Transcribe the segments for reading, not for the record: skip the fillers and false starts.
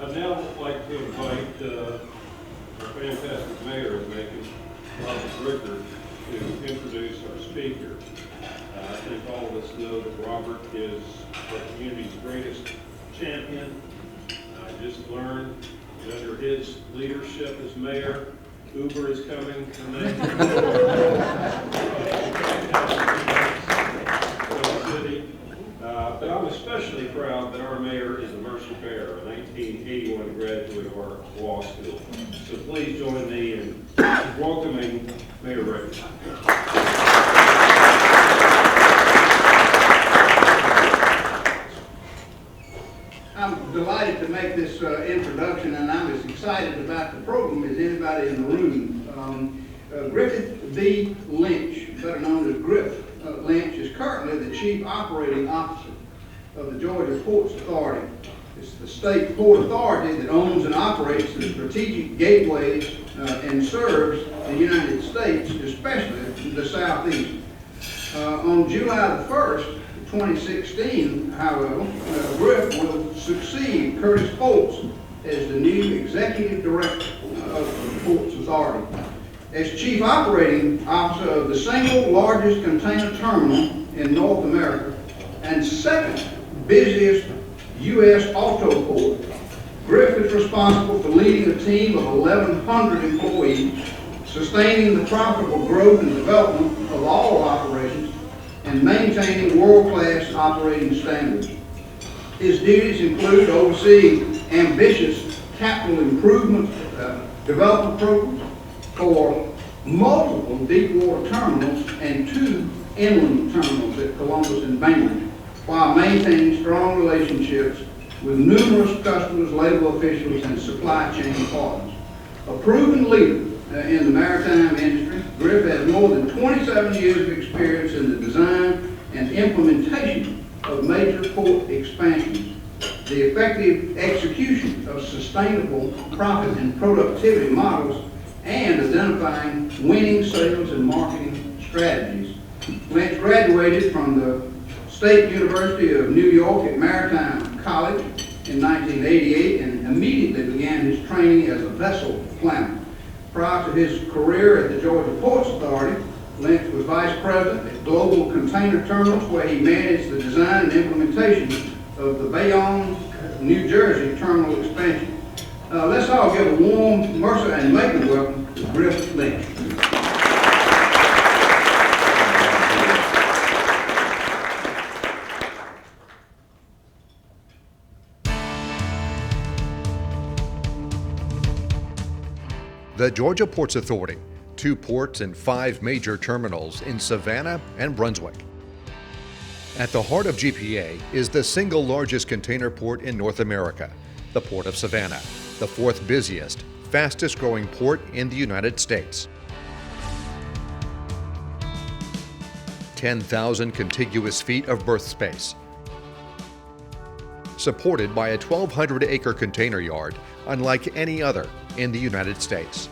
I'd now like to invite our fantastic mayor, Robert Griff, to introduce our speaker. I think all of us know that Robert is our community's greatest champion. I just learned that under his leadership as mayor, Uber is coming to the city. But I'm especially proud that our mayor is a Mercer Bear, a 1981 graduate of our law school. So please join me in welcoming Mayor Griff. I'm delighted to make this introduction, and I'm as excited about the program as anybody in the room. Griffith B. Lynch, better known as Griff Lynch, is currently the Chief Operating Officer of the Georgia Ports Authority. It's the state port authority that owns and operates the strategic gateways and serves the United States, especially the Southeast. On July the 1st, 2016, however, Griff will succeed Curtis Foltz as the new Executive Director of the Ports Authority. As Chief Operating Officer of the single largest container terminal in North America and second busiest U.S. auto port, Griff is responsible for leading a team of 1,100 employees, sustaining the profitable growth and development of all operations, and maintaining world-class operating standards. His duties include overseeing ambitious capital improvement development programs for multiple deepwater terminals and 2 inland terminals at Columbus and Bainbridge, while maintaining strong relationships with numerous customers, labor officials, and supply chain partners. A proven leader in the maritime industry, Griff has more than 27 years of experience in the design and implementation of major port expansions, the effective execution of sustainable profit and productivity models, and identifying winning sales and marketing strategies. Lynch graduated from the State University of New York at Maritime College in 1988 and immediately began his training as a vessel planner. Prior to his career at the Georgia Ports Authority, Lynch was Vice President at Global Container Terminals, where he managed the design and implementation of the Bayonne, New Jersey terminal expansion. Let's all give a warm Mercer and Macon welcome to Griff Lynch. The Georgia Ports Authority, 2 ports and 5 major terminals in Savannah and Brunswick. At the heart of GPA is the single largest container port in North America, the Port of Savannah, the 4th busiest, fastest growing port in the United States. 10,000 contiguous feet of berth space, supported by a 1,200-acre container yard unlike any other in the United States.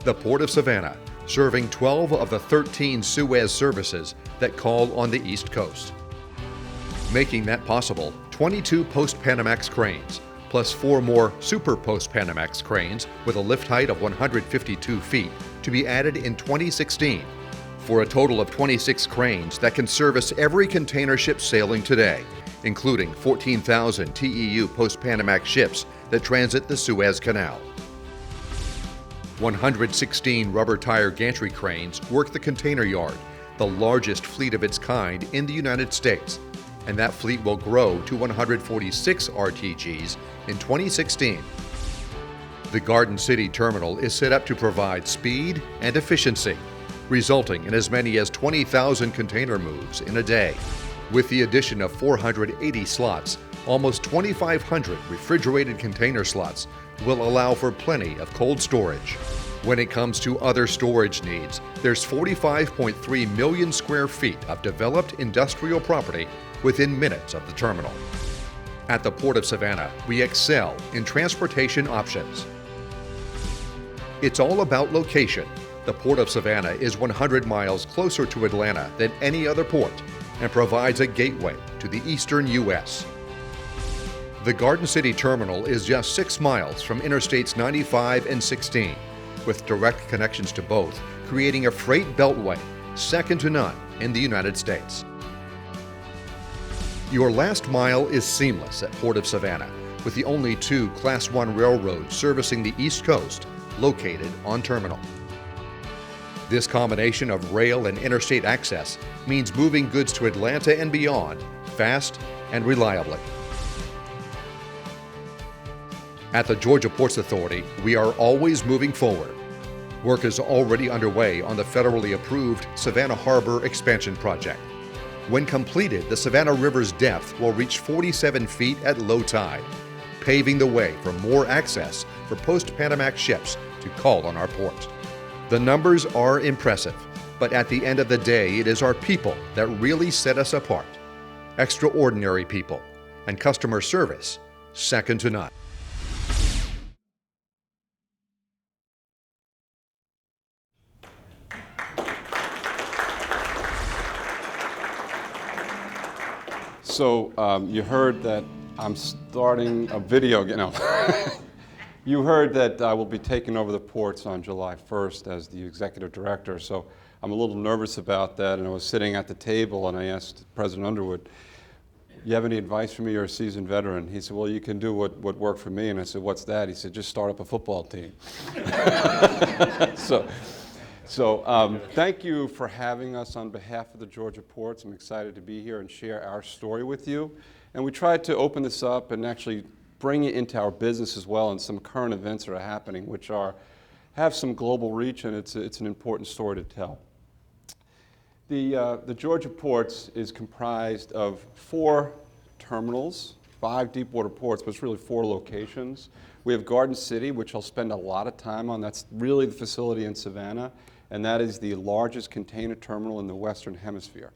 The Port of Savannah, serving 12 of the 13 Suez services that call on the East Coast. Making that possible, 22 post-Panamax cranes, plus 4 more super post-Panamax cranes with a lift height of 152 feet to be added in 2016, for a total of 26 cranes that can service every container ship sailing today, including 14,000 TEU post-Panamax ships that transit the Suez Canal. 116 rubber tire gantry cranes work the container yard, the largest fleet of its kind in the United States, and that fleet will grow to 146 RTGs in 2016. The Garden City terminal is set up to provide speed and efficiency, resulting in as many as 20,000 container moves in a day. With the addition of 480 slots, almost 2,500 refrigerated container slots will allow for plenty of cold storage. When it comes to other storage needs, there's 45.3 million square feet of developed industrial property within minutes of the terminal. At the Port of Savannah, we excel in transportation options. It's all about location. The Port of Savannah is 100 miles closer to Atlanta than any other port and provides a gateway to the eastern U.S. The Garden City Terminal is just 6 miles from Interstates 95 and 16, with direct connections to both, creating a freight beltway second to none in the United States. Your last mile is seamless at Port of Savannah, with the only 2 Class 1 railroads servicing the East Coast located on terminal. This combination of rail and interstate access means moving goods to Atlanta and beyond fast and reliably. At the Georgia Ports Authority, we are always moving forward. Work is already underway on the federally approved Savannah Harbor Expansion Project. When completed, the Savannah River's depth will reach 47 feet at low tide, paving the way for more access for post-Panamax ships to call on our port. The numbers are impressive, but at the end of the day, it is our people that really set us apart. Extraordinary people, and customer service second to none. So you heard that I'm starting a video, You heard that I will be taking over the ports on July 1st as the executive director, so I'm a little nervous about that, and I was sitting at the table and I asked President Underwood, you have any advice for me? You're a seasoned veteran. He said, well, you can do what worked for me, and I said, what's that? He said, just start up a football team. So thank you for having us on behalf of the Georgia Ports. I'm excited to be here and share our story with you. And we tried to open this up and actually bring it into our business as well and some current events that are happening, which have some global reach, and it's an important story to tell. The Georgia Ports is comprised of 4 terminals, 5 deepwater ports, but it's really 4 locations. We have Garden City, which I'll spend a lot of time on. That's really the facility in Savannah, and that is the largest container terminal in the Western Hemisphere.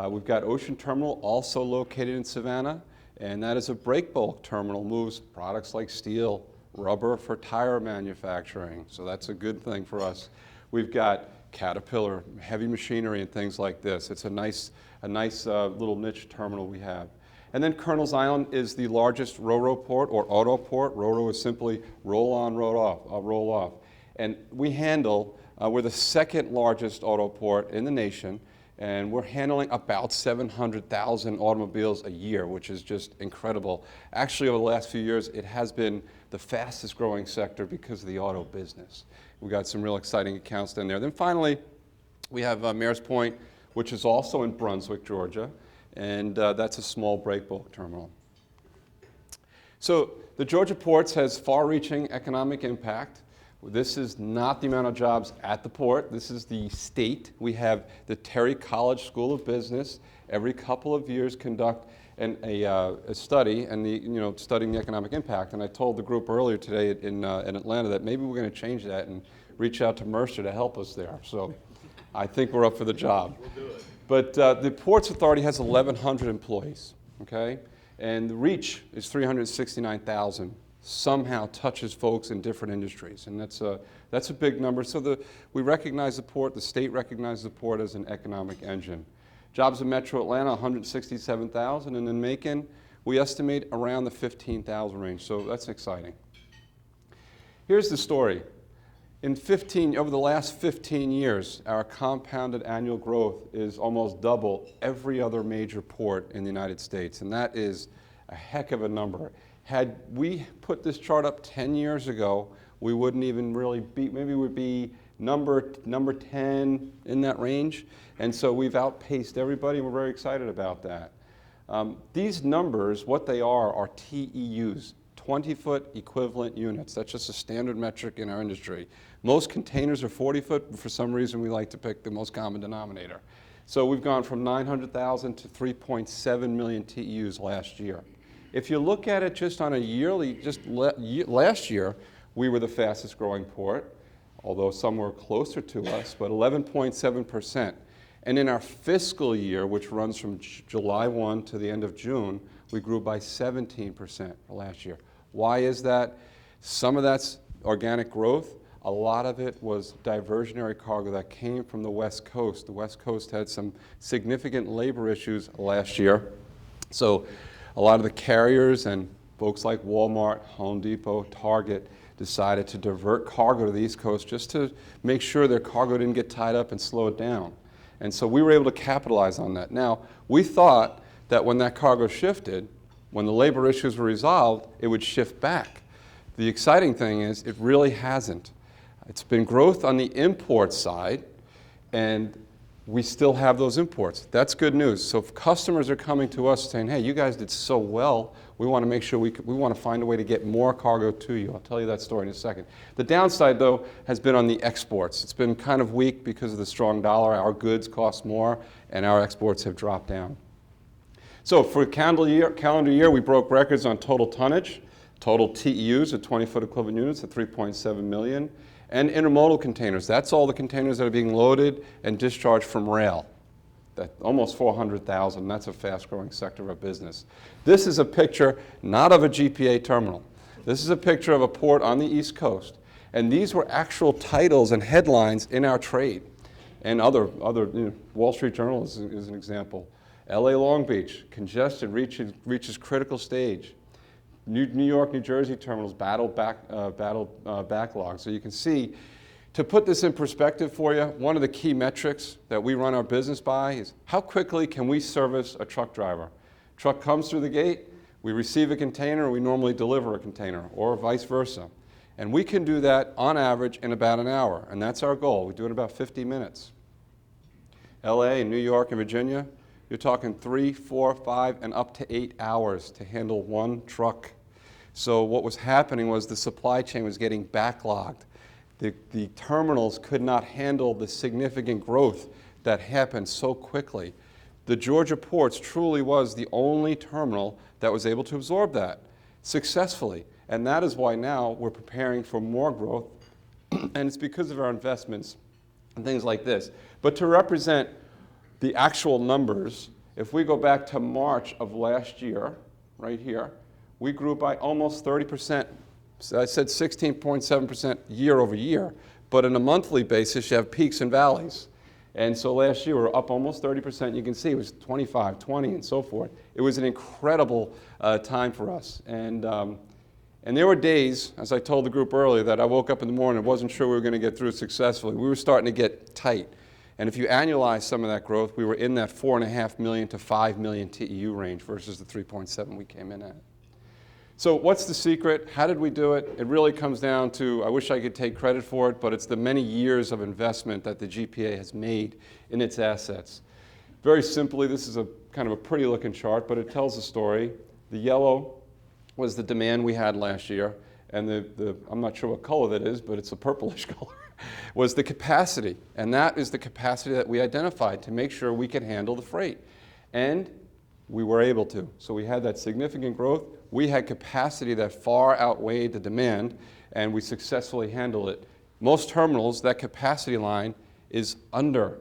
We've got Ocean Terminal, also located in Savannah, and that is a break bulk terminal, moves products like steel, rubber for tire manufacturing, so that's a good thing for us. We've got Caterpillar, heavy machinery and things like this. It's a nice little niche terminal we have. And then Colonel's Island is the largest ro-ro port or auto port. Ro-ro is simply roll on, roll off. And we handle, we're the 2nd largest auto port in the nation, and we're handling about 700,000 automobiles a year, which is just incredible. Actually, over the last few years, it has been the fastest growing sector because of the auto business. We've got some real exciting accounts down there. Then finally, we have Mayor's Point, which is also in Brunswick, Georgia, and that's a small break bulk terminal. So the Georgia Ports has far-reaching economic impact. This is not the amount of jobs at the port. This is the state. We have the Terry College School of Business. Every couple of years conduct a study and studying the economic impact. And I told the group earlier today in Atlanta that maybe we're going to change that and reach out to Mercer to help us there. So I think we're up for the job. We'll do it. But the Ports Authority has 1,100 employees, okay? And the reach is 369,000. Somehow touches folks in different industries, and that's a big number. So we recognize the port, the state recognizes the port as an economic engine. Jobs in Metro Atlanta, 167,000, and in Macon, we estimate around the 15,000 range, so that's exciting. Here's the story. Over the last 15 years, our compounded annual growth is almost double every other major port in the United States, and that is a heck of a number. Had we put this chart up 10 years ago, we wouldn't even really be, maybe we'd be number 10 in that range. And so we've outpaced everybody, and we're very excited about that. These numbers, what they are TEUs, 20-foot equivalent units. That's just a standard metric in our industry. Most containers are 40-foot, but for some reason we like to pick the most common denominator. So we've gone from 900,000 to 3.7 million TEUs last year. If you look at it just on a yearly, last year, we were the fastest growing port, although some were closer to us, but 11.7%. And in our fiscal year, which runs from July 1 to the end of June, we grew by 17% last year. Why is that? Some of that's organic growth. A lot of it was diversionary cargo that came from the West Coast. The West Coast had some significant labor issues last year. So a lot of the carriers and folks like Walmart, Home Depot, Target decided to divert cargo to the East Coast just to make sure their cargo didn't get tied up and slow it down. And so we were able to capitalize on that. Now, we thought that when that cargo shifted, when the labor issues were resolved, it would shift back. The exciting thing is it really hasn't. It's been growth on the import side, and we still have those imports. That's good news. So if customers are coming to us saying, hey, you guys did so well, we want to make sure we want to find a way to get more cargo to you. I'll tell you that story in a second. The downside, though, has been on the exports. It's been kind of weak because of the strong dollar. Our goods cost more, and our exports have dropped down. So for calendar year, we broke records on total tonnage, total TEUs, at 20-foot equivalent units, at 3.7 million, and intermodal containers. That's all the containers that are being loaded and discharged from rail. That almost 400,000. That's a fast-growing sector of our business. This is a picture not of a GPA terminal. This is a picture of a port on the East Coast. And these were actual titles and headlines in our trade. And other Wall Street Journal is an example. LA Long Beach, congestion reaches critical stage. New York, New Jersey terminals battle backlog. So you can see, to put this in perspective for you, one of the key metrics that we run our business by is how quickly can we service a truck driver? Truck comes through the gate, we receive a container, we normally deliver a container, or vice versa. And we can do that on average in about an hour, and that's our goal. We do it in about 50 minutes. LA and New York and Virginia, you're talking 3, 4, 5, and up to 8 hours to handle one truck. So what was happening was the supply chain was getting backlogged. The terminals could not handle the significant growth that happened so quickly. The Georgia ports truly was the only terminal that was able to absorb that successfully. And that is why now we're preparing for more growth. And it's because of our investments and things like this. But to represent the actual numbers, if we go back to March of last year, right here, we grew by almost 30%. So I said 16.7% year over year, but on a monthly basis, you have peaks and valleys. And so last year, we were up almost 30%. You can see it was 25, 20, and so forth. It was an incredible time for us. And there were days, as I told the group earlier, that I woke up in the morning and wasn't sure we were going to get through it successfully. We were starting to get tight. And if you annualize some of that growth, we were in that 4.5 million to 5 million TEU range versus the 3.7 we came in at. So what's the secret? How did we do it? It really comes down to, I wish I could take credit for it, but it's the many years of investment that the GPA has made in its assets. Very simply, this is a kind of a pretty looking chart, but it tells a story. The yellow was the demand we had last year, and I'm not sure what color that is, but it's a purplish color, was the capacity. And that is the capacity that we identified to make sure we could handle the freight. And we were able to. So we had that significant growth. We had capacity that far outweighed the demand, and we successfully handled it. Most terminals, that capacity line is under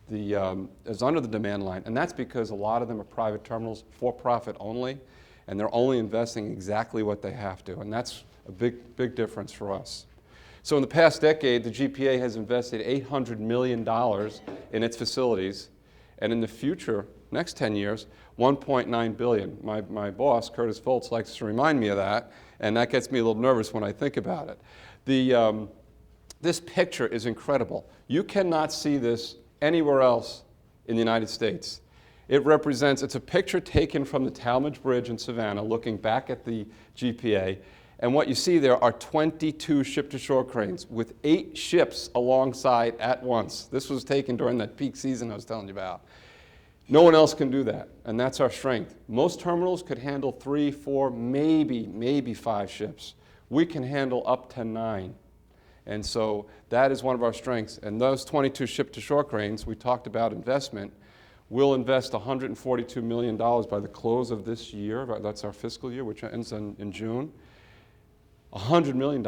the demand line, and that's because a lot of them are private terminals, for profit only, and they're only investing exactly what they have to, and that's a big difference for us. So in the past decade, the GPA has invested $800 million in its facilities, and in the future, next 10 years, $1.9 billion. My boss, Curtis Foltz, likes to remind me of that, and that gets me a little nervous when I think about it. This picture is incredible. You cannot see this anywhere else in the United States. It's a picture taken from the Talmadge Bridge in Savannah, looking back at the GPA, and what you see there are 22 ship-to-shore cranes with 8 ships alongside at once. This was taken during that peak season I was telling you about. No one else can do that, and that's our strength. Most terminals could handle 3, 4, maybe 5 ships. We can handle up to 9. And so that is one of our strengths. And those 22 ship-to-shore cranes, we talked about investment. We'll invest $142 million by the close of this year. That's our fiscal year, which ends in June. $100 million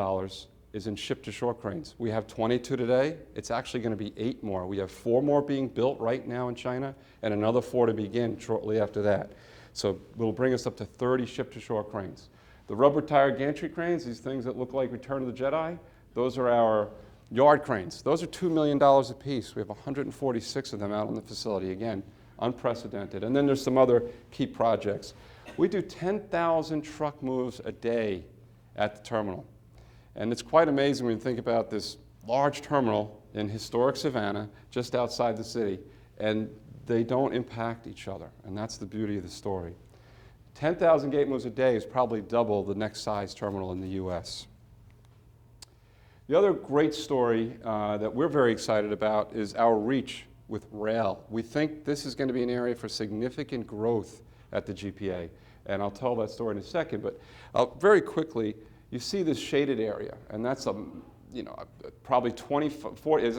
is in ship-to-shore cranes. We have 22 today. It's actually going to be 8 more. We have 4 more being built right now in China and another 4 to begin shortly after that. So it'll bring us up to 30 ship-to-shore cranes. The rubber tire gantry cranes, these things that look like Return of the Jedi, those are our yard cranes. Those are $2 million a piece. We have 146 of them out on the facility. Again, unprecedented. And then there's some other key projects. We do 10,000 truck moves a day at the terminal. And it's quite amazing when you think about this large terminal in historic Savannah, just outside the city, and they don't impact each other. And that's the beauty of the story. 10,000 gate moves a day is probably double the next size terminal in the US. The other great story that we're very excited about is our reach with rail. We think this is going to be an area for significant growth at the GPA, and I'll tell that story in a second, but very quickly, you see this shaded area, and that's probably 40,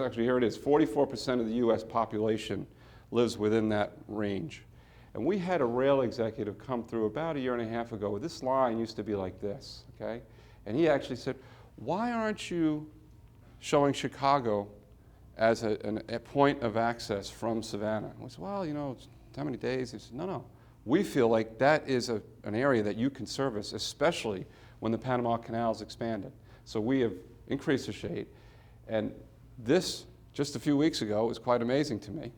actually here it is, 44% of the US population lives within that range. And we had a rail executive come through about a year and a half ago. This line used to be like this, okay? And he actually said, why aren't you showing Chicago as a point of access from Savannah? And we said, well, how many days? He said, no. We feel like that is an area that you can service, especially when the Panama Canal is expanded. So we have increased the shade. And this, just a few weeks ago, was quite amazing to me.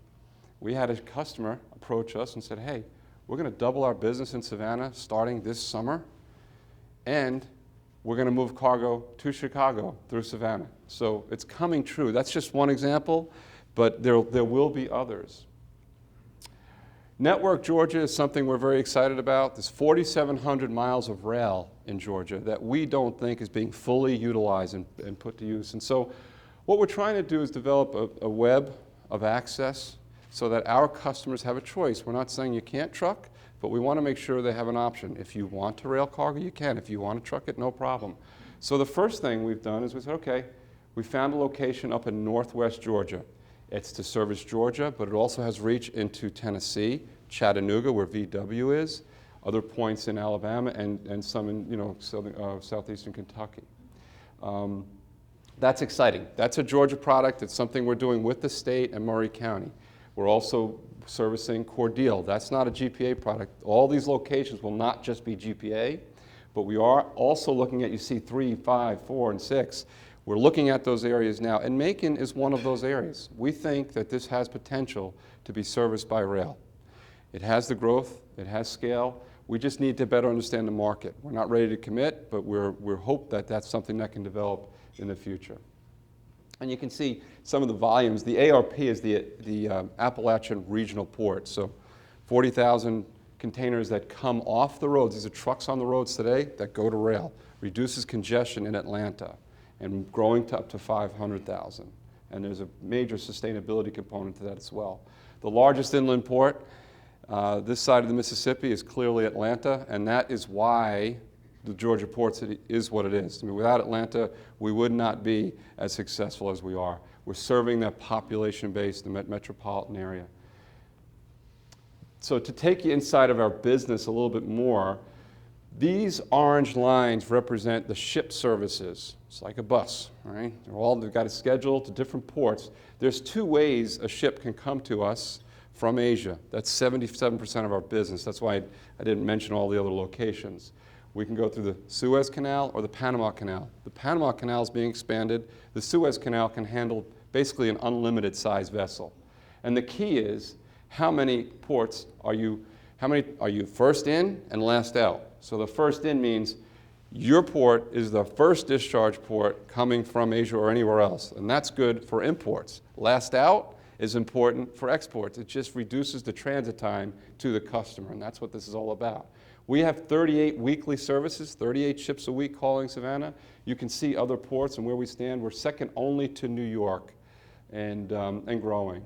We had a customer approach us and said, hey, we're going to double our business in Savannah starting this summer, and we're going to move cargo to Chicago through Savannah. So it's coming true. That's just one example, but there will be others. Network Georgia is something we're very excited about. There's 4,700 miles of rail in Georgia that we don't think is being fully utilized and put to use. And so what we're trying to do is develop a web of access so that our customers have a choice. We're not saying you can't truck, but we want to make sure they have an option. If you want to rail cargo, you can. If you want to truck it, no problem. So the first thing we've done is we said, okay, we found a location up in northwest Georgia. It's to service Georgia, but it also has reach into Tennessee, Chattanooga, where VW is, other points in Alabama, and some in southeastern Kentucky. That's exciting. That's a Georgia product. It's something we're doing with the state and Maury County. We're also servicing Cordele. That's not a GPA product. All these locations will not just be GPA, but we are also looking at, you see 3, 5, 4, and 6. We're looking at those areas now, and Macon is one of those areas. We think that this has potential to be serviced by rail. It has the growth, it has scale. We just need to better understand the market. We're not ready to commit, but we're hope that that's something that can develop in the future. And you can see some of the volumes. The ARP is the Appalachian Regional Port. So 40,000 containers that come off the roads. These are trucks on the roads today that go to rail. Reduces congestion in Atlanta and growing to up to 500,000. And there's a major sustainability component to that as well. The largest inland port this side of the Mississippi is clearly Atlanta, and that is why the Georgia Port City is what it is. I mean, without Atlanta, we would not be as successful as we are. We're serving that population base, the metropolitan area. So to take you inside of our business a little bit more, these orange lines represent the ship services. It's like a bus, right? They've got a schedule to different ports. There's 2 ways a ship can come to us from Asia. That's 77% of our business. That's why I didn't mention all the other locations. We can go through the Suez Canal or the Panama Canal. The Panama Canal is being expanded. The Suez Canal can handle basically an unlimited size vessel. And the key is how many ports are you first in and last out? So the first in means your port is the first discharge port coming from Asia or anywhere else, and that's good for imports. Last out is important for exports. It just reduces the transit time to the customer, and that's what this is all about. We have 38 weekly services, 38 ships a week calling Savannah. You can see other ports and where we stand. We're second only to New York and growing.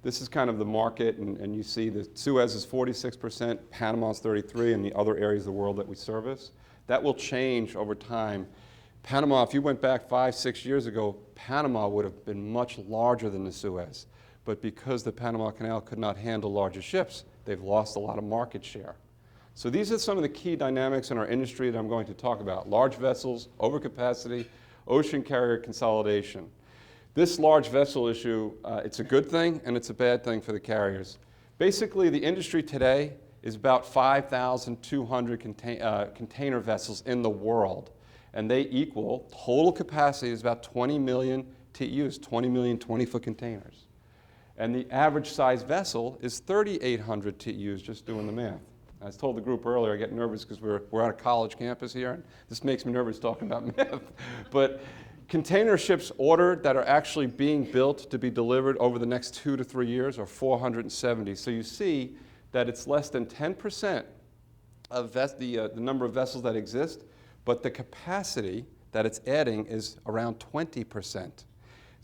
This is kind of the market, and you see the Suez is 46%, Panama's 33%, and the other areas of the world that we service. That will change over time. Panama, if you went back 5, 6 years ago, Panama would have been much larger than the Suez. But because the Panama Canal could not handle larger ships, they've lost a lot of market share. So these are some of the key dynamics in our industry that I'm going to talk about. Large vessels, overcapacity, ocean carrier consolidation. This large vessel issue, it's a good thing and it's a bad thing for the carriers. Basically, the industry today is about 5,200 container vessels in the world. And they equal, total capacity is about 20 million TEUs, 20 million 20-foot containers. And the average size vessel is 3,800 TEUs, just doing the math. I was told the group earlier, I get nervous because we're on a college campus here, and this makes me nervous talking about math. But container ships ordered that are actually being built to be delivered over the next 2 to 3 years are 470. So you see that it's less than 10% of the number of vessels that exist, but the capacity that it's adding is around 20%.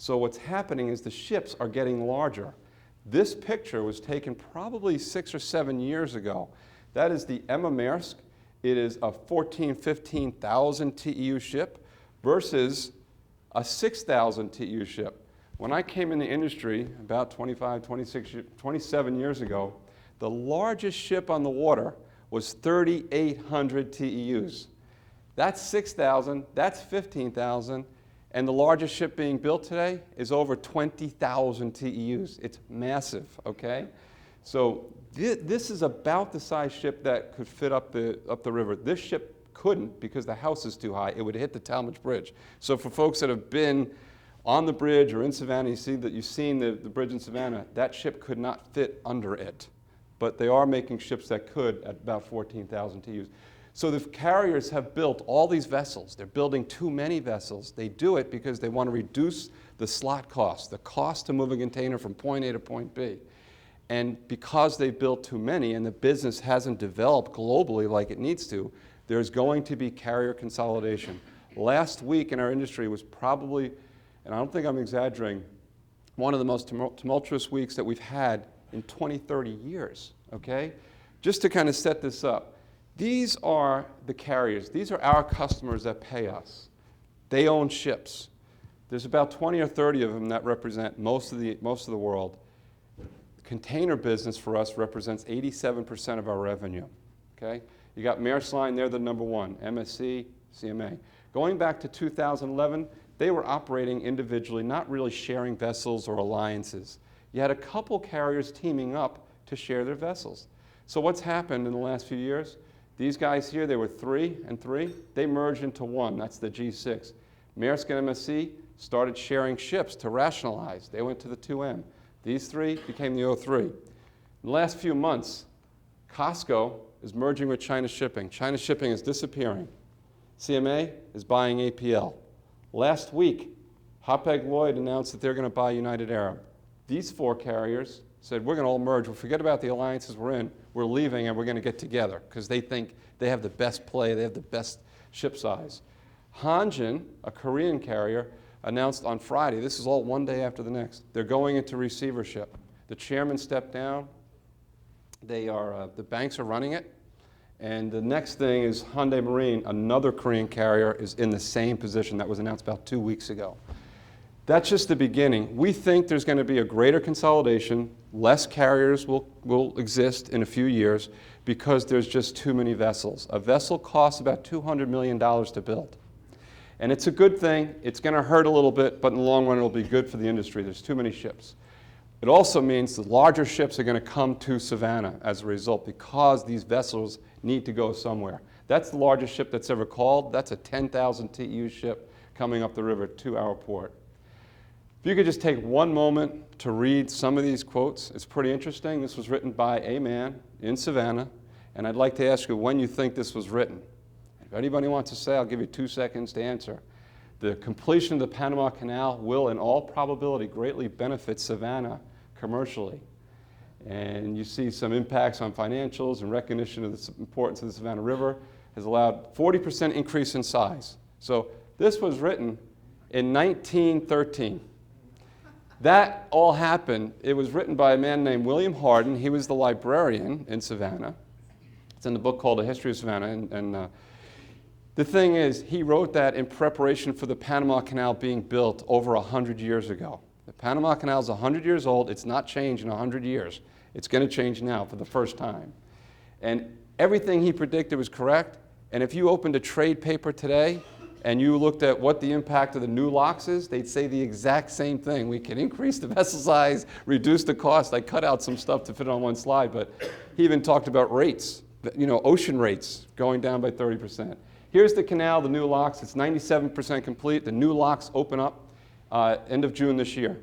So what's happening is the ships are getting larger. This picture was taken probably 6 or 7 years ago. That is the Emma Maersk. It is a 15,000 TEU ship versus a 6,000 TEU ship. When I came in the industry about 27 years ago, the largest ship on the water was 3,800 TEUs. That's 6,000, that's 15,000, and the largest ship being built today is over 20,000 TEUs. It's massive, okay? So this is about the size ship that could fit up the river. This ship couldn't because the house is too high. It would hit the Talmadge Bridge. So for folks that have been on the bridge or in Savannah, you see that you've seen the bridge in Savannah, that ship could not fit under it. But they are making ships that could at about 14,000 TEUs. So the carriers have built all these vessels. They're building too many vessels. They do it because they want to reduce the slot cost, the cost to move a container from point A to point B. And because they've built too many and the business hasn't developed globally like it needs to, there's going to be carrier consolidation. Last week in our industry was probably, and I don't think I'm exaggerating, one of the most tumultuous weeks that we've had in 20, 30 years, okay? Just to kind of set this up, these are the carriers. These are our customers that pay us. They own ships. There's about 20 or 30 of them that represent most of the world. The container business for us represents 87% of our revenue, okay? You got Maersk Line, they're the number one, MSC, CMA. Going back to 2011, they were operating individually, not really sharing vessels or alliances. You had a couple carriers teaming up to share their vessels. So what's happened in the last few years? These guys here, they were 3 and 3. They merged into one. That's the G6. Maersk and MSC started sharing ships to rationalize. They went to the 2M. These 3 became the 03. In the last few months, Costco is merging with China Shipping. China Shipping is disappearing. CMA is buying APL. Last week, Hapag-Lloyd announced that they're going to buy United Arab. These 4 carriers said, we're going to all merge. We'll forget about the alliances we're in. We're leaving, and we're going to get together because they think they have the best play. They have the best ship size. Hanjin, a Korean carrier, announced on Friday, this is all one day after the next, they're going into receivership. The chairman stepped down. The banks are running it. And the next thing is Hyundai Marine, another Korean carrier, is in the same position. That was announced about 2 weeks ago. That's just the beginning. We think there's going to be a greater consolidation. Less carriers will exist in a few years because there's just too many vessels. A vessel costs about $200 million to build. And it's a good thing. It's going to hurt a little bit, but in the long run, it'll be good for the industry. There's too many ships. It also means the larger ships are going to come to Savannah as a result because these vessels need to go somewhere. That's the largest ship that's ever called. That's a 10,000 TEU ship coming up the river to our port. If you could just take one moment to read some of these quotes, it's pretty interesting. This was written by a man in Savannah, and I'd like to ask you when you think this was written. If anybody wants to say, I'll give you 2 seconds to answer. The completion of the Panama Canal will, in all probability, greatly benefit Savannah commercially. And you see some impacts on financials and recognition of the importance of the Savannah River has allowed 40% increase in size. So this was written in 1913. That all happened. It was written by a man named William Hardin. He was the librarian in Savannah. It's in the book called A History of Savannah. The thing is, he wrote that in preparation for the Panama Canal being built over 100 years ago. The Panama Canal is 100 years old. It's not changed in 100 years. It's going to change now for the first time. And everything he predicted was correct. And if you opened a trade paper today and you looked at what the impact of the new locks is, they'd say the exact same thing. We can increase the vessel size, reduce the cost. I cut out some stuff to fit on one slide, but he even talked about rates, ocean rates going down by 30%. Here's the canal, the new locks. It's 97% complete. The new locks open up end of June this year.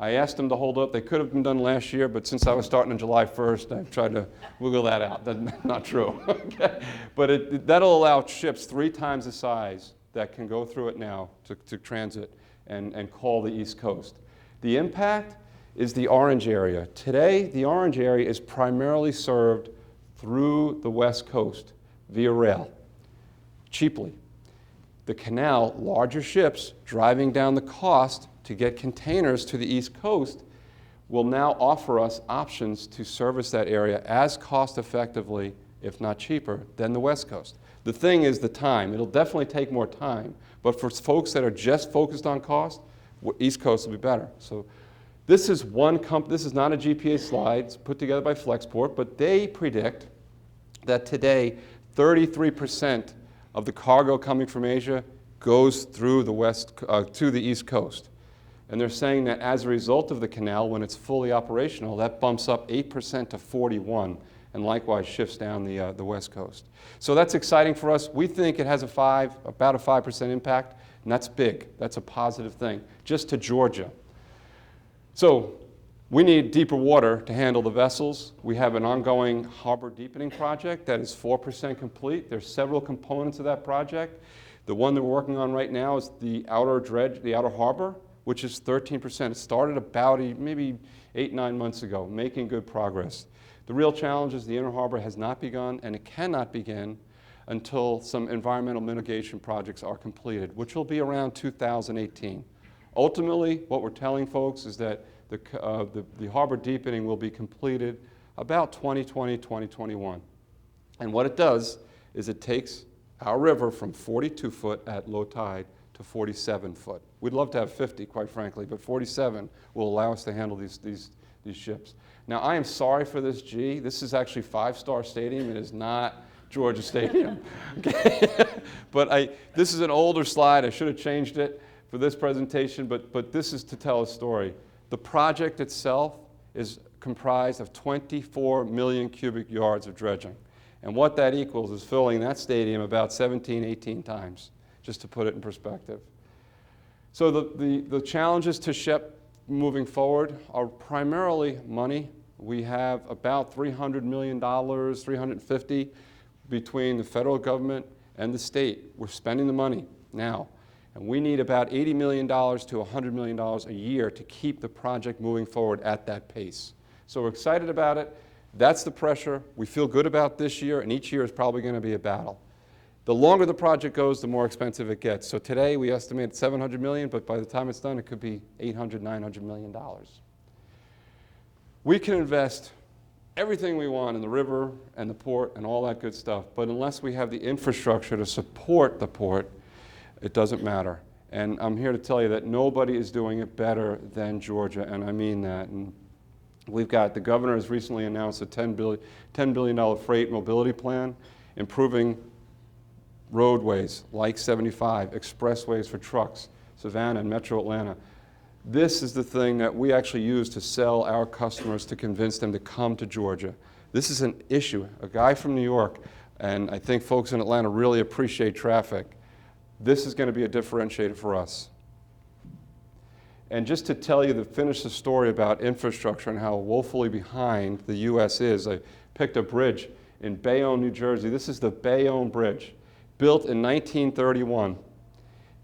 I asked them to hold up. They could have been done last year, but since I was starting on July 1st, I've tried to wiggle that out. That's not true. Okay? But that'll allow ships 3 times the size that can go through it now to transit and call the East Coast. The impact is the orange area. Today, the orange area is primarily served through the West Coast via rail, cheaply. The canal, larger ships driving down the cost to get containers to the East Coast will now offer us options to service that area as cost effectively, if not cheaper, than the West Coast. The thing is the time. It'll definitely take more time, but for folks that are just focused on cost, East Coast will be better. So this is this is not a GPA slide, it's put together by Flexport, but they predict that today 33% of the cargo coming from Asia goes through the to the East Coast. And they're saying that as a result of the canal, when it's fully operational, that bumps up 8% to 41%, and likewise shifts down the West Coast. So that's exciting for us. We think it has about a 5% impact, and that's big. That's a positive thing, just to Georgia. So we need deeper water to handle the vessels. We have an ongoing harbor deepening project that is 4% complete. There's several components of that project. The one that we're working on right now is the outer dredge, the outer harbor, which is 13%. It started about maybe 8-9 months ago, making good progress. The real challenge is the inner harbor has not begun, and it cannot begin until some environmental mitigation projects are completed, which will be around 2018. Ultimately, what we're telling folks is that the harbor deepening will be completed about 2020, 2021. And what it does is it takes our river from 42 foot at low tide to 47 foot. We'd love to have 50, quite frankly, but 47 will allow us to handle these ships. Now, I am sorry for this G. This is actually 5-Star Stadium. It is not Georgia Stadium. Okay? But this is an older slide. I should have changed it for this presentation, but this is to tell a story. The project itself is comprised of 24 million cubic yards of dredging. And what that equals is filling that stadium about 17, 18 times, just to put it in perspective. So the challenges to SHIP moving forward are primarily money. We have about $300 million, $350 between the federal government and the state. We're spending the money now. And we need about $80 million to $100 million a year to keep the project moving forward at that pace. So we're excited about it. That's the pressure. We feel good about this year, and each year is probably going to be a battle. The longer the project goes, the more expensive it gets. So today we estimate $700 million, but by the time it's done, it could be $800, $900 million. We can invest everything we want in the river and the port and all that good stuff, but unless we have the infrastructure to support the port, it doesn't matter. And I'm here to tell you that nobody is doing it better than Georgia, and I mean that. And we've got, the governor has recently announced a $10 billion freight mobility plan, improving roadways like 75, expressways for trucks, Savannah and Metro Atlanta. This is the thing that we actually use to sell our customers to convince them to come to Georgia. This is an issue. A guy from New York, and I think folks in Atlanta really appreciate traffic. This is going to be a differentiator for us. And just to tell you, to finish the story about infrastructure and how woefully behind the U.S. is, I picked a bridge in Bayonne, New Jersey. This is the Bayonne Bridge, built in 1931.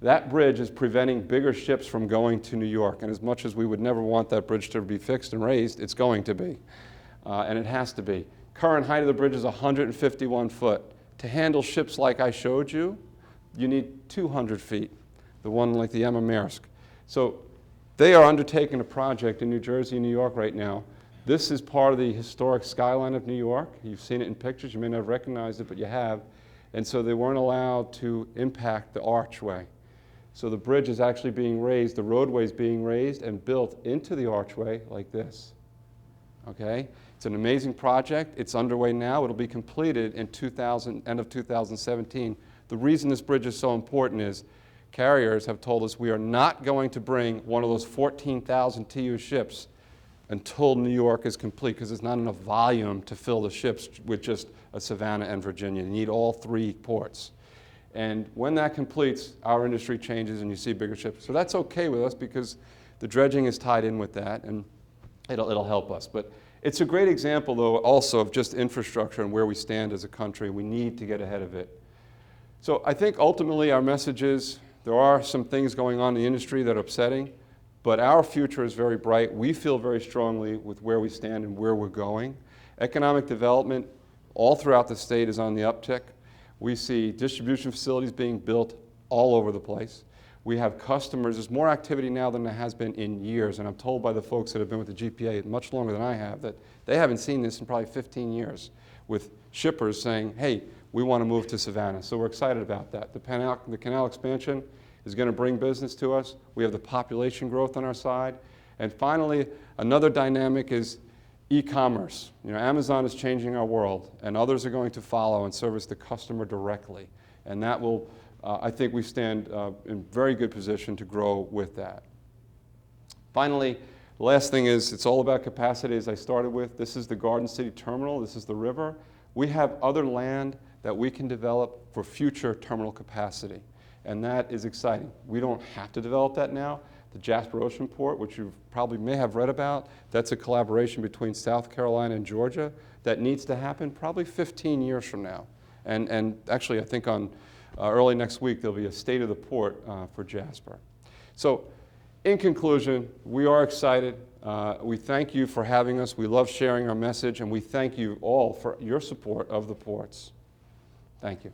That bridge is preventing bigger ships from going to New York. And as much as we would never want that bridge to be fixed and raised, it's going to be. And it has to be. Current height of the bridge is 151 foot. To handle ships like I showed you, you need 200 feet, the one like the Emma Maersk. So they are undertaking a project in New Jersey and New York right now. This is part of the historic skyline of New York. You've seen it in pictures. You may not have recognized it, but you have. And so they weren't allowed to impact the archway. So the bridge is actually being raised, the roadway is being raised and built into the archway like this. Okay? It's an amazing project. It's underway now. It'll be completed in end of 2017. The reason this bridge is so important is carriers have told us we are not going to bring one of those 14,000 TEU ships until New York is complete, because there's not enough volume to fill the ships with just a Savannah and Virginia. You need all 3 ports. And when that completes, our industry changes and you see bigger ships. So that's okay with us, because the dredging is tied in with that, and it'll help us. But it's a great example, though, also of just infrastructure and where we stand as a country. We need to get ahead of it. So I think ultimately our message is there are some things going on in the industry that are upsetting, but our future is very bright. We feel very strongly with where we stand and where we're going. Economic development all throughout the state is on the uptick. We see distribution facilities being built all over the place. We have customers. There's more activity now than there has been in years, and I'm told by the folks that have been with the GPA much longer than I have that they haven't seen this in probably 15 years, with shippers saying, hey, we want to move to Savannah. So we're excited about that. The canal expansion is going to bring business to us. We have the population growth on our side. And finally, another dynamic is e-commerce. You know, Amazon is changing our world, and others are going to follow and service the customer directly. And that will, I think we stand in very good position to grow with that. Finally, the last thing is it's all about capacity, as I started with. This is the Garden City Terminal. This is the river. We have other land that we can develop for future terminal capacity, and that is exciting. We don't have to develop that now. The Jasper Ocean Port, which you probably may have read about, that's a collaboration between South Carolina and Georgia that needs to happen probably 15 years from now. And actually, I think on early next week, there'll be a state of the port for Jasper. So in conclusion, we are excited. We thank you for having us. We love sharing our message, and we thank you all for your support of the ports. Thank you.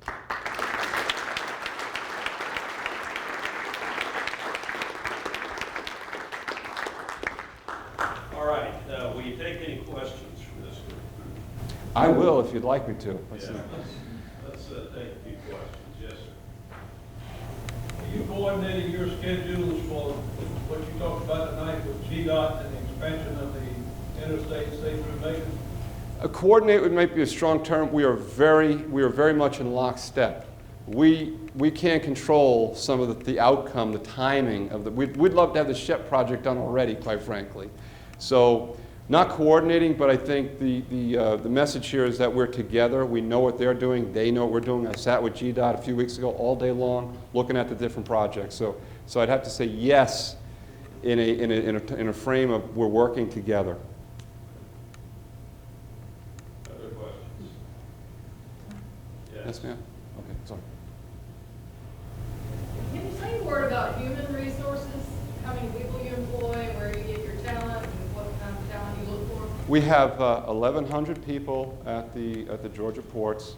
All right, will you take any questions from this group? I will if you'd like me to. Let's take a few questions. Yes, sir. Are you coordinating your schedules for what you talked about tonight with GDOT and the expansion of the interstate state through Macon? Coordinate might be a strong term. We are very much in lockstep. We can't control some of the outcome, the timing of the. We'd love to have the SHEP project done already, quite frankly. So, not coordinating, but I think the message here is that we're together. We know what they're doing. They know what we're doing. I sat with GDOT a few weeks ago all day long, looking at the different projects. So I'd have to say yes, in a frame of we're working together. Yes, ma'am? Okay, sorry. Can you say a word about human resources? How many people you employ, where you get your talent, and what kind of talent you look for? We have 1,100 people at the Georgia ports,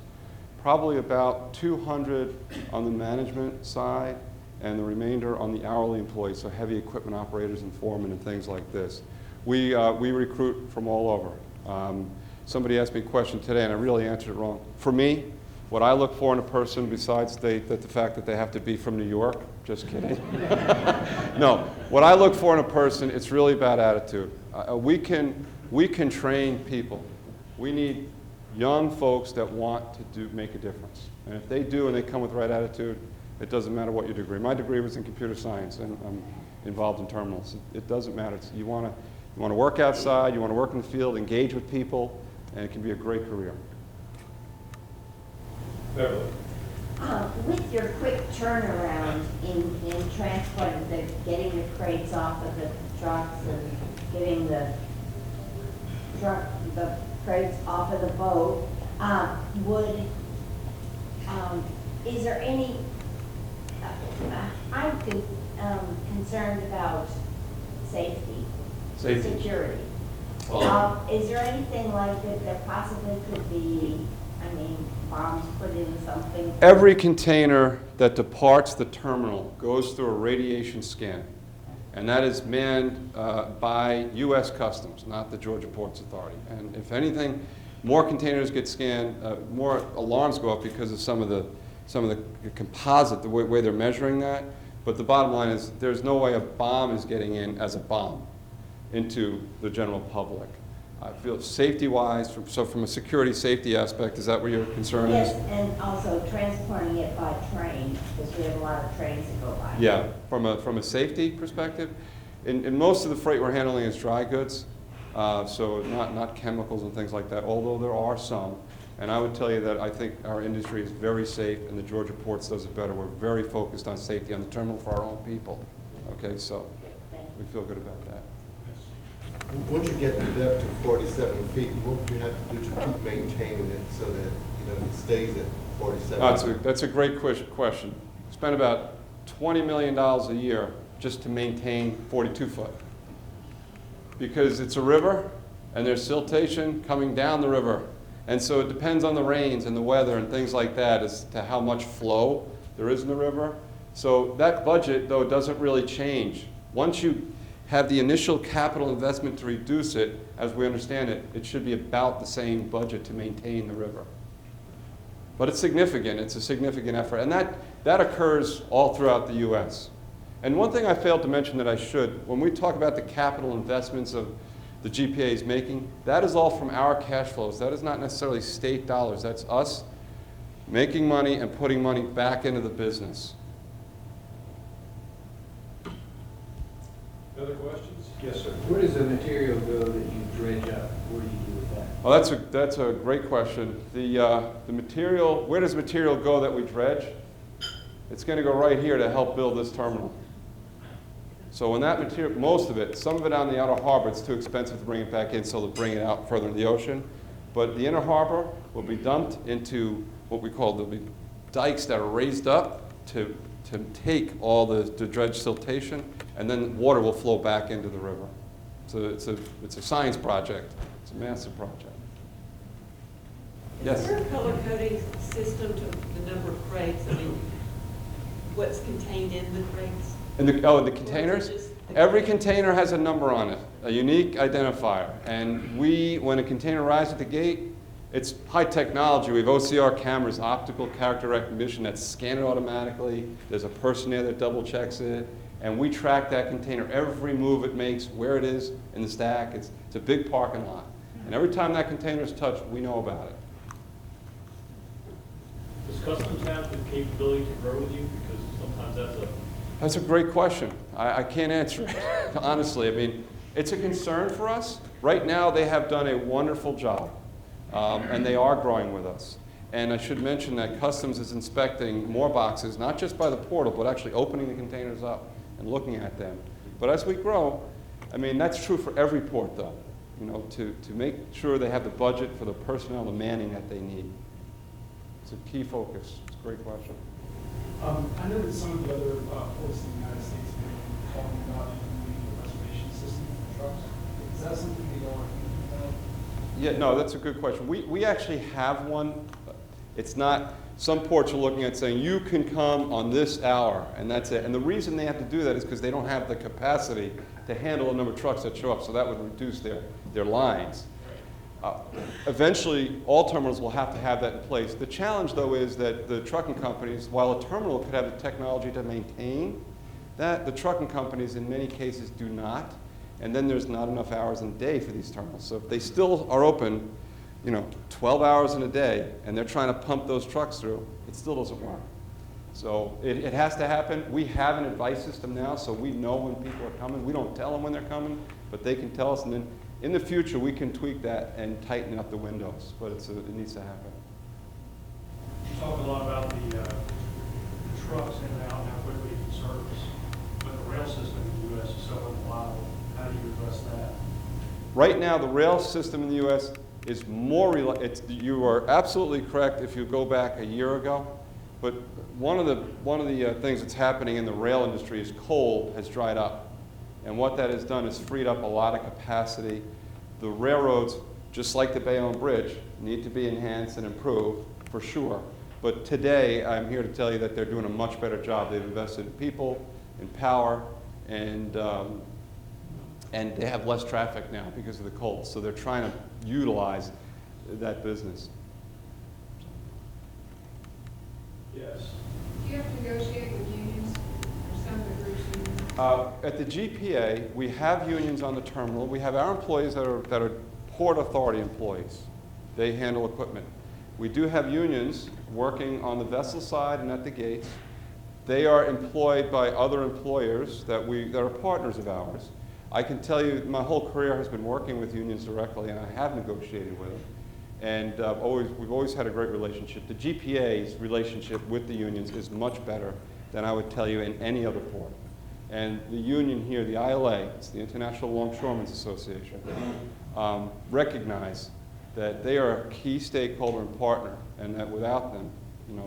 probably about 200 on the management side, and the remainder on the hourly employees, so heavy equipment operators and foremen and things like this. We recruit from all over. Somebody asked me a question today, and I really answered it wrong. For me, what I look for in a person, besides the fact that they have to be from New York, just kidding. No, what I look for in a person, it's really about attitude. We can train people. We need young folks that want to make a difference. And if they do and they come with the right attitude, it doesn't matter what your degree. My degree was in computer science, and I'm involved in terminals. It doesn't matter. You want to work outside, you want to work in the field, engage with people, and it can be a great career. Beverly. With your quick turnaround in transporting, getting the crates off of the trucks and getting the crates off of the boat, is there any, I'm concerned about safety. Security. Is there anything like that there possibly could be, bombs put in something? Every container that departs the terminal goes through a radiation scan, and that is manned by U.S. Customs, not the Georgia Ports Authority. And if anything, more containers get scanned, more alarms go up because of some of the composite, the way they're measuring that. But the bottom line is there's no way a bomb is getting in as a bomb into the general public. I feel safety-wise, so from a security safety aspect, is that where your concern is? Yes, and also transporting it by train, because we have a lot of trains that go by. Yeah, from a safety perspective, in most of the freight we're handling is dry goods, so not chemicals and things like that, although there are some. And I would tell you that I think our industry is very safe, and the Georgia Ports does it better. We're very focused on safety on the terminal for our own people. Okay, so we feel good about that. Once you get the depth to 47 feet, what do you have to do to keep maintaining it so that, you know, it stays at 47? That's a great question. Spend about $20 million a year just to maintain 42 foot. Because it's a river, and there's siltation coming down the river. And so it depends on the rains and the weather and things like that as to how much flow there is in the river. So that budget, though, doesn't really change. Once you have the initial capital investment to reduce it, as we understand it, it should be about the same budget to maintain the river. But it's significant. It's a significant effort. And that occurs all throughout the U.S. And one thing I failed to mention that I should, when we talk about the capital investments of the GPA is making, that is all from our cash flows. That is not necessarily state dollars. That's us making money and putting money back into the business. Other questions? Yes, sir. Where does the material go that you dredge up? What do you do with that? Well, that's a great question. The material, where does material go that we dredge? It's going to go right here to help build this terminal. So when that material, most of it, some of it on the outer harbor, it's too expensive to bring it back in, so they'll bring it out further in the ocean. But the inner harbor will be dumped into what we call, there'll be dikes that are raised up to take all the dredge siltation, and then water will flow back into the river. So it's a science project. It's a massive project. Yes? Is there a color coding system to the number of crates? I mean, what's contained in the crates? In the containers? Every container has a number on it, a unique identifier. And when a container arrives at the gate, it's high technology. We have OCR cameras, optical character recognition that scan it automatically. There's a person there that double checks it. And we track that container, every move it makes, where it is in the stack. It's a big parking lot. And every time that container is touched, we know about it. Does Customs have the capability to grow with you? Because sometimes That's a great question. I can't answer it, honestly. I mean, it's a concern for us. Right now, they have done a wonderful job, and they are growing with us. And I should mention that Customs is inspecting more boxes, not just by the portal, but actually opening the containers up and looking at them. But as we grow, I mean, that's true for every port, though, you know, to make sure they have the budget for the personnel, the manning that they need. It's a key focus. It's a great question. I know that some of the other ports in the United States have been talking about implementing a reservation system for trucks. Is that something that y'all are thinking about? Yeah, no, that's a good question. We actually have one. It's not, some ports are looking at saying, you can come on this hour, and that's it. And the reason they have to do that is because they don't have the capacity to handle the number of trucks that show up, so that would reduce their lines. Eventually, all terminals will have to have that in place. The challenge, though, is that the trucking companies, while a terminal could have the technology to maintain that, the trucking companies in many cases do not, and then there's not enough hours in a day for these terminals. So if they still are open, you know, 12 hours in a day, and they're trying to pump those trucks through, it still doesn't work. So it has to happen. We have an advice system now, so we know when people are coming. We don't tell them when they're coming, but they can tell us, and then in the future, we can tweak that and tighten up the windows, but it needs to happen. You talk a lot about the trucks in and out and how quickly it can service, but the rail system in the U.S. is so unreliable. How do you address that? Right now, the rail system in the U.S. is more reliable. You are absolutely correct if you go back a year ago, but one of the things that's happening in the rail industry is coal has dried up. And what that has done is freed up a lot of capacity. The railroads, just like the Bayonne Bridge, need to be enhanced and improved, for sure. But today, I'm here to tell you that they're doing a much better job. They've invested in people, in power, and they have less traffic now because of the coal. So they're trying to utilize that business. Yes. Do you have to negotiate with unions or some of the groups? At the GPA, we have unions on the terminal. We have our employees that are Port Authority employees. They handle equipment. We do have unions working on the vessel side and at the gates. They are employed by other employers that are partners of ours. I can tell you my whole career has been working with unions directly, and I have negotiated with them. And we've always had a great relationship. The GPA's relationship with the unions is much better than I would tell you in any other port. And the union here, the ILA, it's the International Longshoremen's Association, recognize that they are a key stakeholder and partner, and that without them,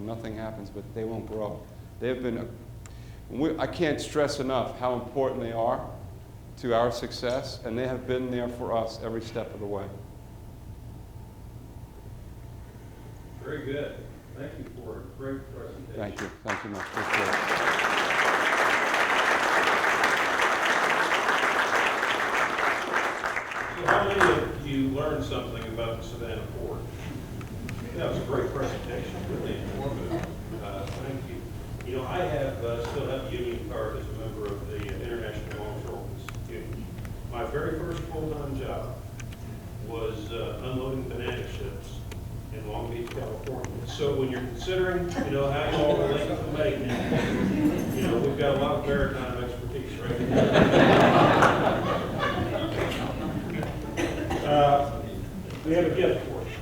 nothing happens, but they won't grow. They have been, I can't stress enough how important they are to our success, and they have been there for us every step of the way. Very good. Thank you for a great presentation. Thank you. Thank you much. Appreciate it. So how many of you learned something about the Savannah Port? That was a great presentation, really informative. Thank you. I still have a union card as a member of the International Longshoremen's Union. My very first full-time job was unloading banana ships in Long Beach, California. So when you're considering, how you all relate to maintenance, we've got a lot of maritime expertise, right? We have a gift for you.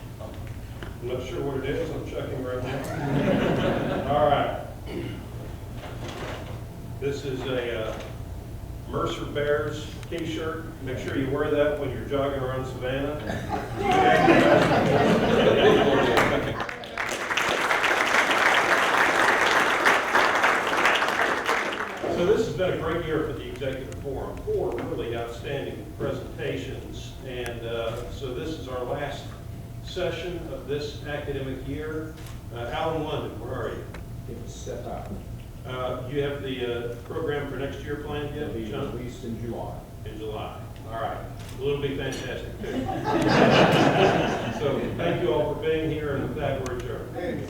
I'm not sure what it is. I'm checking right now. All right. This is a Mercer Bears t-shirt. Make sure you wear that when you're jogging around Savannah. So this has been a great year for the Executive Forum. 4 really outstanding presentations. And so this is our last session of this academic year. Alan London, where are you? Give us a step out. You have the program for next year planned yet, It'll be John? released in July. In July. All right. It'll be fantastic, too. So thank you all for being here, and with that, we're adjourned.